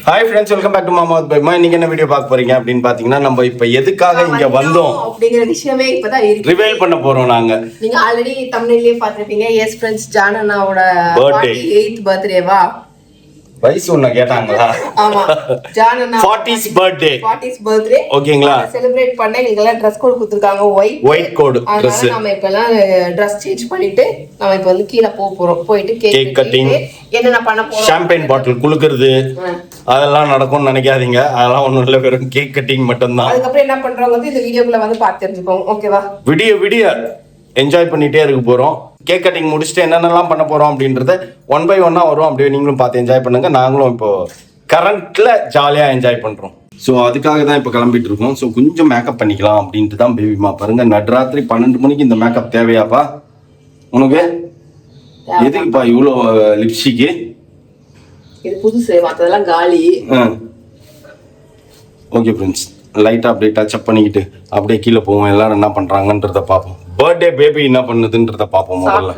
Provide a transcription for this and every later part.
Hi friends, welcome back to மாமாத் பைமா. இன்னைக்கு என்ன வீடியோ பார்க்க போறீங்க அப்படின்னு பாத்தீங்கன்னா, நம்ம இப்ப எதுக்காக இங்க வந்தோம் அப்படிங்கிற விஷயமே இப்பதான் ரிவீல் பண்ண போறோம். நீங்க ஆல்ரெடி தமிழ்லயே பாத்திருப்பீங்க. எஸ் ஃப்ரெண்ட்ஸ், ஜான் அண்ணாவோட 48th பர்த்டேவா வயசு ஒண்ணு கேட்டாங்களா? ஆமா, ஜான் அண்ணா 40th பர்த்டே. ஓகேங்களா? செலிப்ரேட் பண்ண எங்களுக்கு எல்லாம் Dress கோட் கொடுத்திருக்காங்க. White code Dress. நாம இப்ப எல்லாம் Dress சேஞ்ச் பண்ணிட்டு நாம இப்ப வந்து கீழ போறோம். போயிட்டு கேக் கட்டிங் என்னென்ன பண்ண போறோம், ஷாம்பைன் பாட்டில் குலுக்குறது அதெல்லாம் நடக்கும்னு நினைக்காதீங்க. அதெல்லாம் ஒண்ணும் இல்ல, வெறும் கேக் கட்டிங் மட்டும் தான். அதுக்கப்புறம் என்ன பண்றோம் வந்து இந்த வீடியோக்குள்ள வந்து பார்த்து தெரிஞ்சுக்கோங்க. ஓகேவா? விடிய என்ஜாய் பண்ணிட்டே இருக்க போறோம். கேக் கட்டிங் முடிச்சுட்டு என்னென்னலாம் பண்ண போறோம் அப்படின்றத 1 by 1 வரும். அப்படியே நீங்களும் பார்த்து என்ஜாய் பண்ணுங்க. நாங்களும் இப்போ கரண்ட்ல ஜாலியா என்ஜாய் பண்றோம். ஸோ அதுக்காக தான் இப்போ கிளம்பிட்டு இருக்கோம். ஸோ கொஞ்சம் மேக்கப் பண்ணிக்கலாம் அப்படின்ட்டு தான் பேபிமா. பாருங்க, நடுராத்திரி 12 மணிக்கு இந்த மேக்கப் தேவையாப்பா உனக்கு? எதுக்குப்பா இவ்வளோ லிப்ஸ்டிக்கு? இது புதுசு, மற்றதெல்லாம் காலி. ஓகே ஃப்ரெண்ட்ஸ், லைட்டாக அப்படியே டச் அப் பண்ணிக்கிட்டு அப்படியே கீழே போவோம். எல்லாரும் என்ன பண்ணுறாங்கன்றத பார்ப்போம். பர்த்டே பேபி என்ன பண்ணுதுன்றத பார்ப்போம் முதல்ல.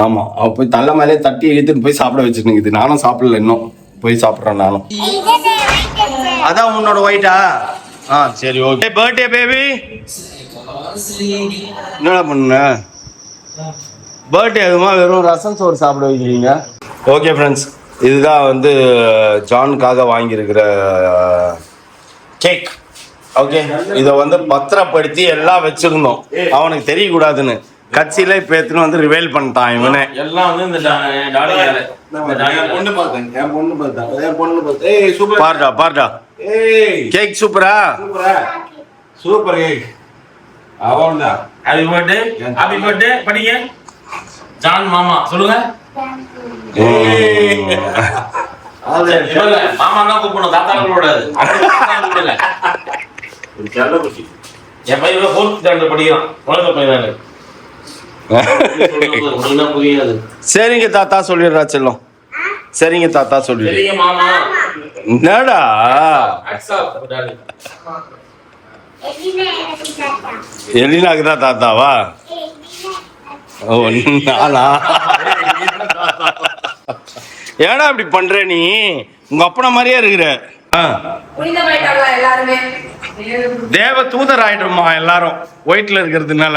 ஆமாம், அவ போய் தலை மேலே தட்டி இழுத்துட்டு போய் சாப்பிட வச்சுருக்குது. நானும் சாப்பிடல, இன்னும் போய் சாப்பிட்றேன் நானும். அதான் உன்னோட ஒயிட்டா? சரி, ஓகே. பர்த்டே பேபி என்னடா பண்ண? பர்த்டே அதுமா வெறும் ரசம் சோறு சாப்பிட வைக்கிறீங்க. ஓகே ஃப்ரெண்ட்ஸ், இதுதான் வந்து ஜானுக்காக வாங்கியிருக்கிற கேக். ஓகே, இதை வந்து பத்திரப்படுத்தி எல்லாம் வச்சிருந்தோம், அவனுக்கு தெரியக்கூடாதுன்னு. கட்சியில இப்ப எடுத்துன்னு வந்து ரிவேல் பண்ணிட்டான் இவனே. எல்லாம் வந்து இந்த பாருடா கேக் சூப்பரா? Super cake. அவன்தான் ஹாப்பி பர்த்டே படிங்க ஜான் மாமா சொல்லுங்க. மாமா தான் கூப்பிடணும், தாத்தா கூப்பிடாது. ஒரு செல்ல குட்டி. என் பையன் 4th ஸ்டாண்டர்ட் படிக்கிறான். குழந்தை பையன். புரியாது. சரிங்க தாத்தா சொல்லிடுறா செல்லம். சரிங்க தாத்தா சொல்லிடு. என்னடா எலினாக்கு தான் தாத்தாவா? ஓ, நானா? ஏடா இப்படி பண்ற நீ? உங்க அப்பன மாதிரியே இருக்கிற. தேவ தூதர் ஆயிடுமா எல்லாரும் ஒயிட்ல இருக்கிறதுனால.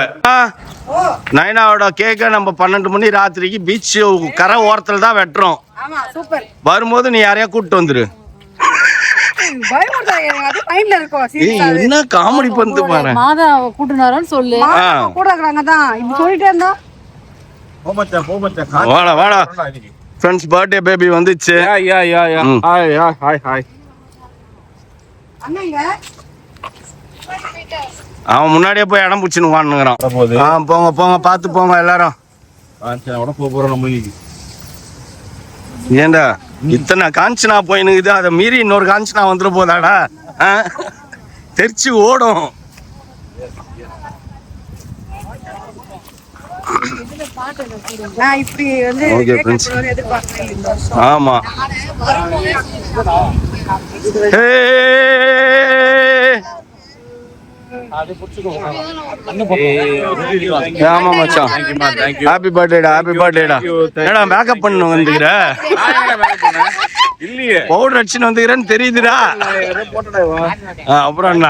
நைனாவோட கேக்க நம்ம 12 மணி ராத்திரிக்கு பீச் கரை ஓரத்துல தான் வெட்டுறோம். வரும்போது நீ யாரையா கூப்பிட்டு வந்துரு. என்ன காமெடி பண்ணு பாரு. மாதா கூட்டுனாரன்னு சொல்லு. வாடா ஃப்ரெண்ட்ஸ், பர்த்டே பேபி வந்துச்சு. அவன் முன்னாடியே போய் இடம் பிடிச்சுன்னு வான்னுங்கிறான். போங்க பார்த்து போங்க எல்லாரும். ஏண்டா இத்தனை காஞ்சனா போயினுக்குது, அதை மீறி இன்னொரு காஞ்சனா வந்துட போதாடா? தெரிச்சு ஓடும். ஆமா, ஆமா மச்சான். ஹாப்பி பர்த்டேடா. என்னடா மேக்கப் பண்ணு வந்துக்கிற? இல்லையே, பவுடர் அடிச்சுன்னு வந்துக்கிறேன்னு தெரியுதுடா. அப்புறம் என்ன?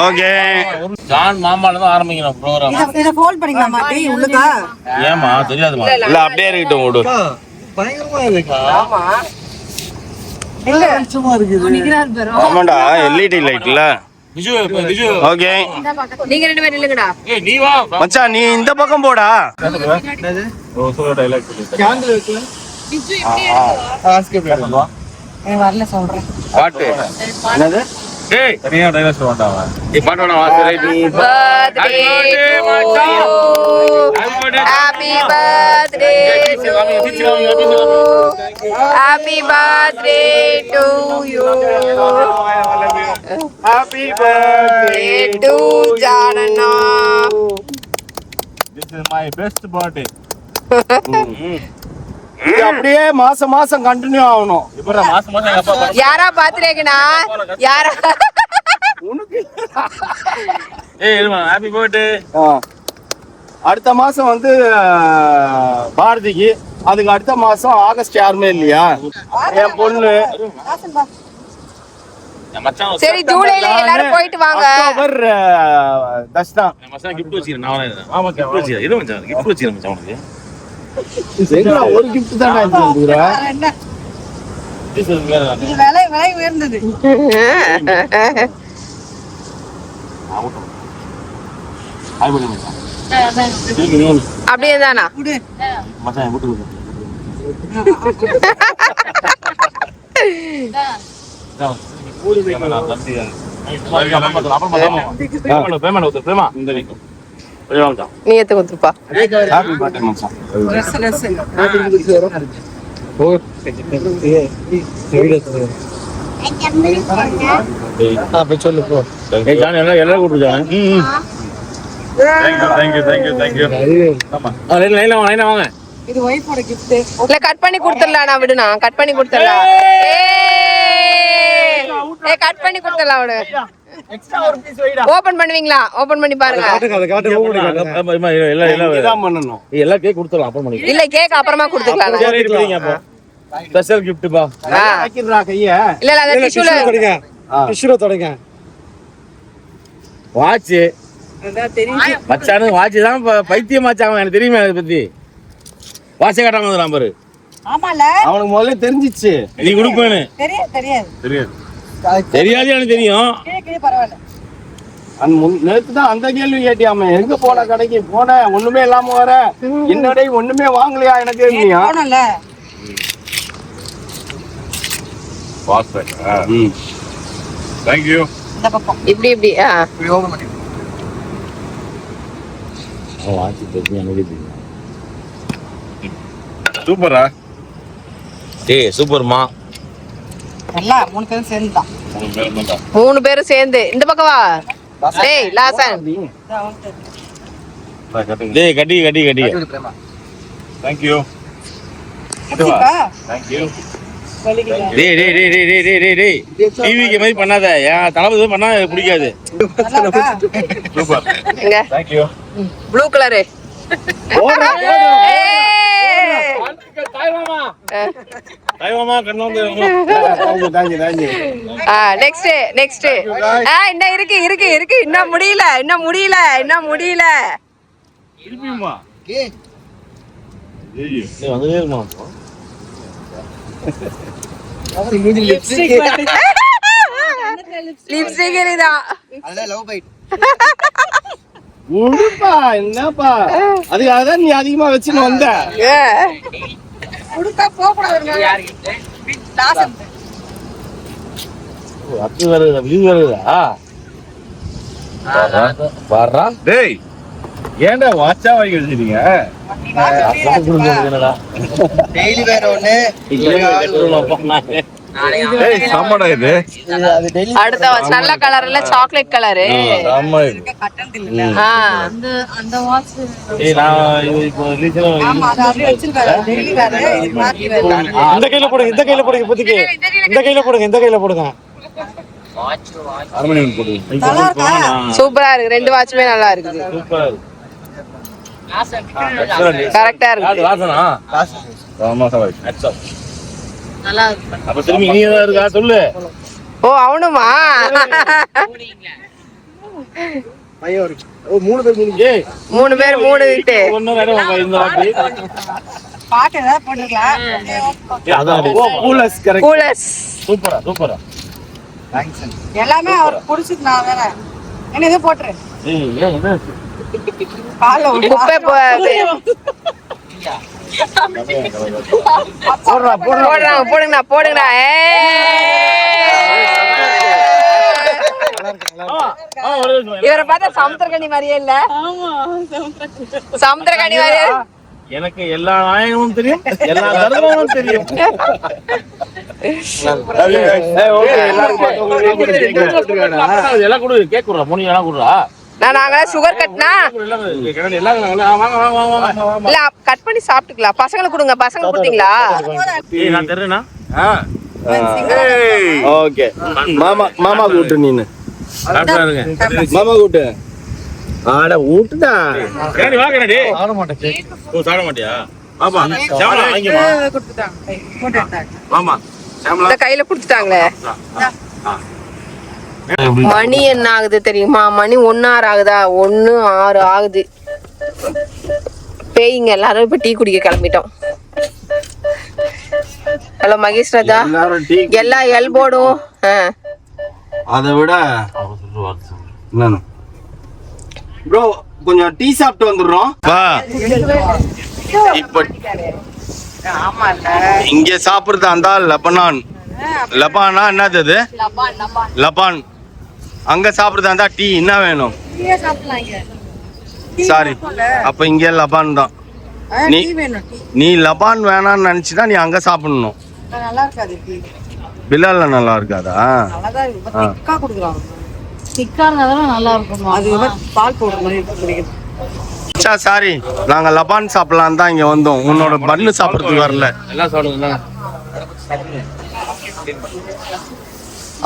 ஓகே, ஜான் மாமால தான் ஆரம்பிக்கணும் ப்ரோகிராம். இத ஃபோல்ட் பண்ணிக்கலாமா? டேய் உள்ளுக்கா. ஏமா தெரியாதுமா? இல்ல அப்படியே இருக்கட்டும் ஓடு. பயங்கரமா இருக்கா? ஆமா, இல்ல சும்மா இருக்குது. ஆமாடா, LED லைட்ல. விஜு ஓகே, நீங்க ரெண்டு பேரும் நில்லுங்கடா. ஏய் நீ வா மச்சான், நீ இந்த பக்கம் போடா. என்னது? ஓ சோலோ டைலாக் சொல்லு. கேண்டில் வைக்கல. விஜு எப்படி எடுக்கா? ஆஸ்கே பேசுவா. வரல சொல்றேன். பாட்டு என்னது? டேய் தனியா டைலாக் சொல்றான். நீ பாட்டோட வாசி. ஹேப்பி பர்த்டே மச்சான். Happy birthday. Happy birthday to you. Happy birthday to Janana. This is my best birthday. இது அப்படியே மாசம் கண்டினியூ ஆகணும். இப்ப மாசம் யாரா பாத்துறேங்கனா யாரா உனக்கு ஹாப்பி பர்த்டே. அடுத்த மாசம் வந்து பாரதிக்கு, அதுக்கு அடுத்த மாசம் ஆகஸ்ட் யாருமே இல்லையா என் பொண்ணு சரி ஜூலைல எல்லாரும் போயிட்டு வாங்க. அக்டோபர் தஸ்னா கிஃப்ட் வச்சிருக்கேன் நான். ஆமா கிஃப்ட் வச்சிருக்கேன். இது மச்சான் கிஃப்ட் வச்சிருக்கேன் மச்சான் உனக்கு. ஒரு கிஃப்ட் தான் இது விலை உயர்ந்தது. அப்படியே தானா? மச்சான் வீட்டுக்கு நீ எத்த கொடுத்துருப்பா. ஹாப்பி பர்த்டே மச்சான். சொல்லு போ. எல்லாரும் கூப்பிட்டுருக்காங்க. வாங்க. இது ஒய்ஃபோட gift. இல்ல கட் பண்ணி கொடுத்துடலாம். நான் விடுனா கட் பண்ணி கொடுத்துடலாம். கட் பண்ணி கொடுத்துடலாம் விடு. ஓபன் பண்ணுவீங்களா? ஓபன் பண்ணி பாருங்க. எல்லாம் கேக் கொடுத்துடலாம் அப்புறம் பண்ணி. இல்ல கேக் அப்புறமா கொடுத்துக்கலாம். ஸ்பெஷல் கிஃப்ட் பா. இல்ல இல்ல அந்த டிஷ்யூல தொடங்க. வாட்ச் அதான் தெரியும். மச்சானு வாட்ச் தான் பைத்தியம் மச்சான். எனக்கு தெரியுமே அதை பத்தி. வாட்சை காட்டாம வந்துடலாம் பாரு. ஆமால அவனுக்கு முதல்ல தெரிஞ்சிச்சு நீ கொடுப்பேன்னு. தெரியாது. தெரியாது எனக்கு தெரியும். கேக்கே பரவாயில்ல. நேத்து தான் அந்த கேள்வி கேட்டியாம, எங்க போன கடைக்கு போன ஒண்ணுமே இல்லாம வர என்னடே ஒண்ணுமே வாங்கலையா எனக்கு இல்லையா? போனல. Thank you. இந்த பக்கம். இப்படி இப்படி வாட்ச் தெரியும் எனக்கு தெரியும். சூப்பரா? டேய் சூப்பர்மா. எல்லாம் மூணு பேரும் சேர்ந்துதான். 3 பேரும் சேர்ந்து இந்த பக்கம் வா. டேய் லாசன். டேய் கட்டி. Thank you. Thank you. டேய் டிவிக்கு மாதிரி பண்ணாத. ஏன் தளபதி பண்ணா எனக்கு பிடிக்காது. சூப்பர். எங்க Thank you. Blue colour. தாய் மாமா கண்ணு வந்து. நெக்ஸ்ட் இன்னும் இருக்கு இன்னும் முடியல. திருப்பியுமா? வந்துட்டே இருக்குமா? லிப்ஸ்டிக் இதுதான். உடுப்பா என்னப்பா அதுக்காக நீ அதிகமா வச்சுன்னு வந்த. கொடுத்தா போக கூடாதுங்க. லாசன். அது வருதா? வியூ வருதா? பாரா. டேய் ஏன்டா வாட்சா வாங்கி வச்சிருக்கீங்க? டெய்லி வேற ஒண்ணு. டேய் சாமாடா இது. அடுத்த நல்ல கலர்ல சாக்லேட் கலர். ஆமா. கட்டல் இல்ல. அந்த வாட்ச். ஏய் நான் இது இப்போ ரிலீஸ்ல ஆமா அது அப்படியே வச்சிருக்காரு. டெய்லி வேற இது மாத்தி வேற. இந்த கையில போடுங்க இப்போதைக்கு. இந்த கையில போடுங்க. அரை மணி போடு. சூப்பரா இருக்கு. 2 வாட்சுமே நல்லா இருக்குது. சூப்பரா இருக்கு. கரெக்டா இருக்கு. வாசனா? ஆமா சார். அச்சா. நல்லா இருக்கு. அப்ப திரும்பி நீ ஏதா இருக்கா சொல்லு. ஓ அவனுமா? பையன் இருக்கு. ஓ 3 பேர் 3 பேர் 3 வீட்டு. ஒண்ணு வேற இந்த வாட்டி. பாட்டு ஏதாவது போட்டுக்கலாம். அதான் கூலஸ் கரெக்ட். கூலஸ். சூப்பரா. எல்லாமே அவருக்கு பிடிச்சது. நான் வேற என்ன இது போட்டுரு. ஏய் என்ன கால்ல குப்பை போடுங்கண்ணா. இவரை பார்த்தா சமுத்திரக்கனி மாதிரியே இல்ல? சமுத்திரக்கனி மாதிரியே. எனக்கு எல்லா நாயகமும் தெரியும், எல்லா தர்மமும் தெரியும். எல்லாம் கொடு, கேக் குடுறா, முனி எல்லாம் குடுறா. நாங்க சுகர் கட்னா இல்ல கட் பண்ணி சாப்பிட்டுக்கலாம். பசங்களுக்கு கொடுங்க. பசங்க கொடுத்தீங்களா? நான் தர்றேனா? ஓகே மாமா கூட்டு. நீனு மாமா கூட்டு. ஆட ஊட்டுடா. கண்ணாடி வா கண்ணாடி. சாப்பிட மாட்டேன். ஓ சாப்பிட மாட்டியா? ஆமா ஷாமலா வாங்கிமா கொடுத்துட்டாங்க போட்டு எடுத்தாங்க ஆமா ஷாமலா இந்த கையில கொடுத்துட்டாங்களே. மணி என்ன ஆகுது தெரியுமா? மணி 1:06 ஆகுதா? 1:06 ஆகுது. பேய்ங்க எல்லாரும் இப்ப டீ குடிக்க கிளம்பிட்டோம். ஹலோ மகேஷ் ராஜா, எல்லாரும் டீ எல்லா எல்போடும் அதை விட என்னன்னு ப்ரோ கொஞ்சம் டீ சாப்பிட்டு வந்துடுறோம். இப்ப ஆமா இல்ல இங்க சாப்பிடுறது அந்த லெபனான். லெபானா என்னது அது? லெபான். அங்க சாப்பிடுறது அந்த டீ என்ன வேணும்? டீயே சாப்பிடலாம் இங்க. சாரி, அப்ப இங்க லெபான் தான். நீ டீ வேணும் டீ. நீ லெபான் வேணாம்னு நினைச்சுன்னா நீ அங்க சாப்பிடணும். நல்லா இருக்காது டீ. பிலால்ல நல்லா இருக்காதா? நல்லாதான் இருக்கு. திக்கா குடுக்குறாங்க. திக்கா இருந்தாலும் நல்லா இருக்கும். அது பால் பவுடர் மாதிரி குடிக்கிறது. சாரி, நாங்க லெபான் சாப்பிடலாம் தான் இங்க வந்தோம். உன்னோட பன்னு சாப்பிடுறதுக்கு வரல. எல்லாம் சாப்பிடுங்க.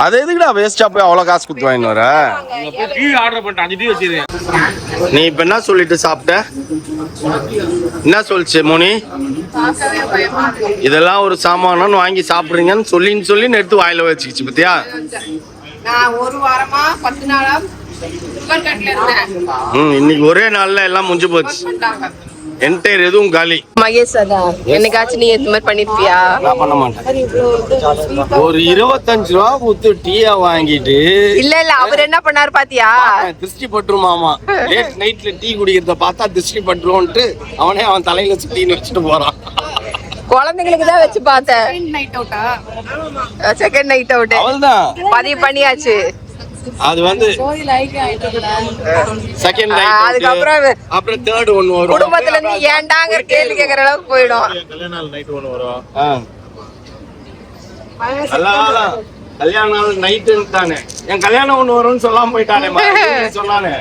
அது எதுக்குடா வேஸ்டா போய் அவ்வளவு காசு கொடுத்து வாங்கிட்டு வர? டீ ஆர்டர் பண்ணிட்டு 5 டீ வச்சிருக்கேன். நீ இப்ப என்ன சொல்லிட்டு சாப்பிட்ட? என்ன சொல்லிச்சு மோனி? இதெல்லாம் ஒரு சாமானு வாங்கி சாப்பிடுறீங்கன்னு சொல்லி எடுத்து வாயில வச்சுக்கிச்சு பத்தியா? நான் ஒரு வாரமா 10 நாளா சுகர் கட்ல இருந்தேன். இன்னைக்கு ஒரே நாள்ல எல்லாம் முடிஞ்சு போச்சு. என்டையர் எதுவும் காலி. மகேஷ் ராஜா, என்னைக்காச்சும் நீ இந்த மாதிரி பண்ணிருப்பியா? நான் பண்ண மாட்டேன். ஒரு 25 ரூபா கொடுத்து டீயா வாங்கிட்டு இல்ல அவர் என்ன பண்ணாரு பாத்தியா? திருஷ்டி பட்டுருமாமா. லேட் நைட்ல டீ குடிக்கிறத பார்த்தா திருஷ்டி பட்டுருவோன்ட்டு அவனே அவன் தலையில சுத்தின்னு வச்சுட்டு போறான். குழந்தைங்களுக்கு தான் வச்சு பார்த்தேன். செகண்ட் நைட் அவுட் அவள்தான் பதிவு பண்ணியாச்சு. அது வந்து செகண்ட் நைட், அதுக்கப்புறம் அப்புறம் தேர்ட் ஒன்னு வரும். குடும்பத்துல இருந்து ஏன்டாங்கிற கேள்வி கேட்கற அளவுக்கு போயிடும். கல்யாண நாள் நைட் ஒன்று வரும். கல்யாண நாள் நைட்டு தானே. என் கல்யாணம் ஒண்ணு வரும்னு சொல்லாம போயிட்டானே சொன்னானே.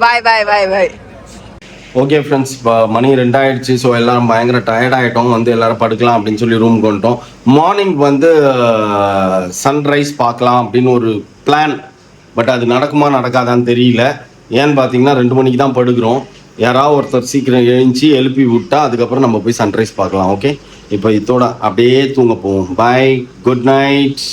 பாய் பாய் பாய் பாய். ஓகே ஃப்ரெண்ட்ஸ், இப்போ மணி 2 ஆயிடுச்சு. ஸோ எல்லாரும் பயங்கர டயர்ட் ஆகிட்டோம். வந்து எல்லாரும் படுக்கலாம் அப்படின்னு சொல்லி ரூமுக்கு வந்துட்டோம். மார்னிங் வந்து சன்ரைஸ் பார்க்கலாம் அப்படின்னு ஒரு பிளான். பட் அது நடக்குமா நடக்காதான்னு தெரியல. ஏன்னு பார்த்தீங்கன்னா 2 மணிக்கு தான் படுக்கிறோம். யாராவது ஒருத்தர் சீக்கிரம் எழுப்பி விட்டா அதுக்கப்புறம் நம்ம போய் சன்ரைஸ் பார்க்கலாம். ஓகே, இப்போ இதோட அப்படியே தூங்க போவோம். Bye, good night.